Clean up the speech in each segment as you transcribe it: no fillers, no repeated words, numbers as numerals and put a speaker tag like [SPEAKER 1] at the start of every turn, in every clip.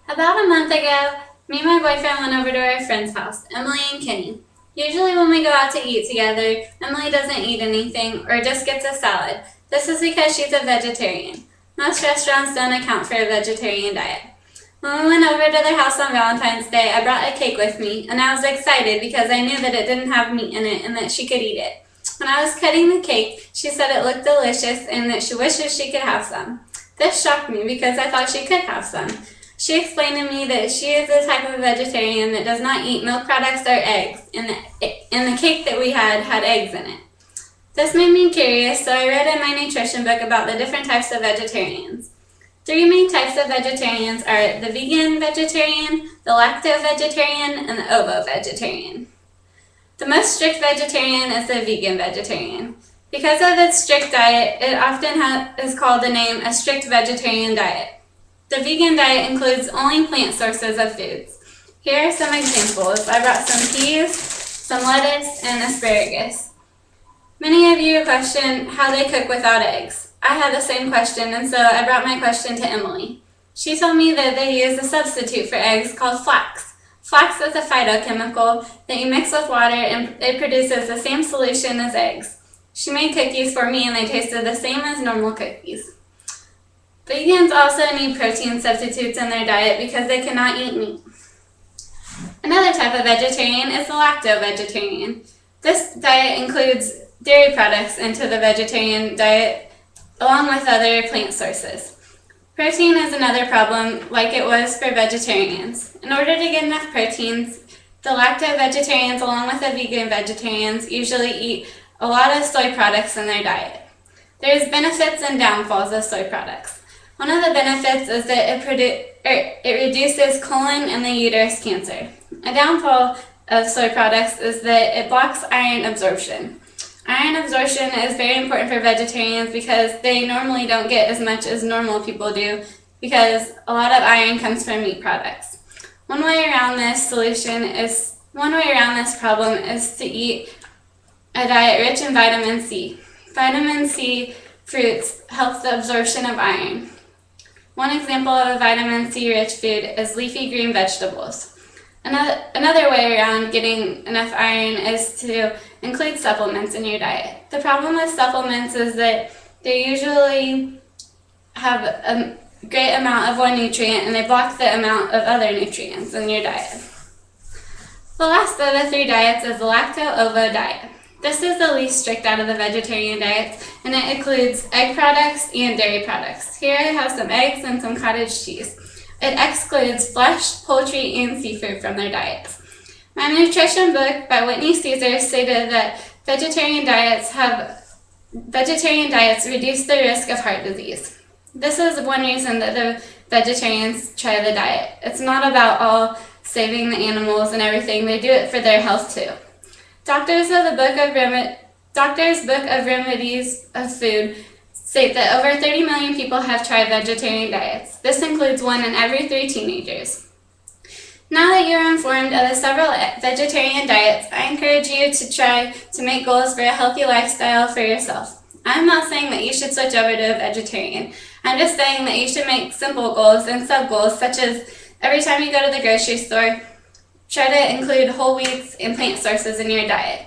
[SPEAKER 1] About a month ago, me and my boyfriend went over to our friend's house, Emily and Kenny. Usually when we go out to eat together, Emily doesn't eat anything or just gets a salad. This is because she's a vegetarian. Most restaurants don't account for a vegetarian diet. When we went over to their house on Valentine's Day, I brought a cake with me, and I was excited because I knew that it didn't have meat in it and that she could eat it. When I was cutting the cake, she said it looked delicious and that she wishes she could have some. This shocked me because I thought she could have some. She explained to me that she is the type of vegetarian that does not eat milk products or eggs, and the cake that we had eggs in it. This made me curious, so I read in my nutrition book about the different types of vegetarians. 3 main types of vegetarians are the vegan vegetarian, the lacto-vegetarian, and the ovo-vegetarian. The most strict vegetarian is the vegan vegetarian. Because of its strict diet, it often is called the name a strict vegetarian diet. The vegan diet includes only plant sources of foods. Here are some examples. I brought some peas, some lettuce, and asparagus. Many of you question how they cook without eggs. I had the same question, and so I brought my question to Emily. She told me that they use a substitute for eggs called flax. Flax is a phytochemical that you mix with water and it produces the same solution as eggs. She made cookies for me and they tasted the same as normal cookies. Vegans also need protein substitutes in their diet because they cannot eat meat. Another type of vegetarian is the lacto-vegetarian. This diet includes dairy products into the vegetarian diet along with other plant sources. Protein is another problem like it was for vegetarians. In order to get enough proteins, the lacto-vegetarians along with the vegan vegetarians usually eat a lot of soy products in their diet. There's benefits and downfalls of soy products. One of the benefits is that it reduces colon and the uterus cancer. A downfall of soy products is that it blocks iron absorption. Iron absorption is very important for vegetarians because they normally don't get as much as normal people do because a lot of iron comes from meat products. One way around this problem is to eat a diet rich in vitamin C. Vitamin C fruits help the absorption of iron. One example of a vitamin C rich food is leafy green vegetables. Another way around getting enough iron is to include supplements in your diet. The problem with supplements is that they usually have a great amount of one nutrient and they block the amount of other nutrients in your diet. The last of the 3 diets is the lacto-ovo diet. This is the least strict out of the vegetarian diets, and it includes egg products and dairy products. Here I have some eggs and some cottage cheese. It excludes flesh, poultry, and seafood from their diets. My nutrition book by Whitney Caesar stated that vegetarian diets reduce the risk of heart disease. This is one reason that the vegetarians try the diet. It's not about all saving the animals and everything. They do it for their health too. Doctors Book of Remedies of Food state that over 30 million people have tried vegetarian diets. This includes 1 in every 3 teenagers. Now that you're informed of the several vegetarian diets, I encourage you to try to make goals for a healthy lifestyle for yourself. I'm not saying that you should switch over to a vegetarian. I'm just saying that you should make simple goals and sub-goals, such as every time you go to the grocery store, try to include whole wheats and plant sources in your diet.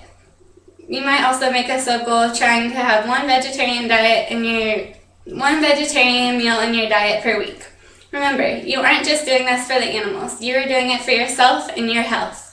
[SPEAKER 1] You might also make a sub-goal of trying to have one vegetarian meal in your diet per week. Remember, you aren't just doing this for the animals. You are doing it for yourself and your health.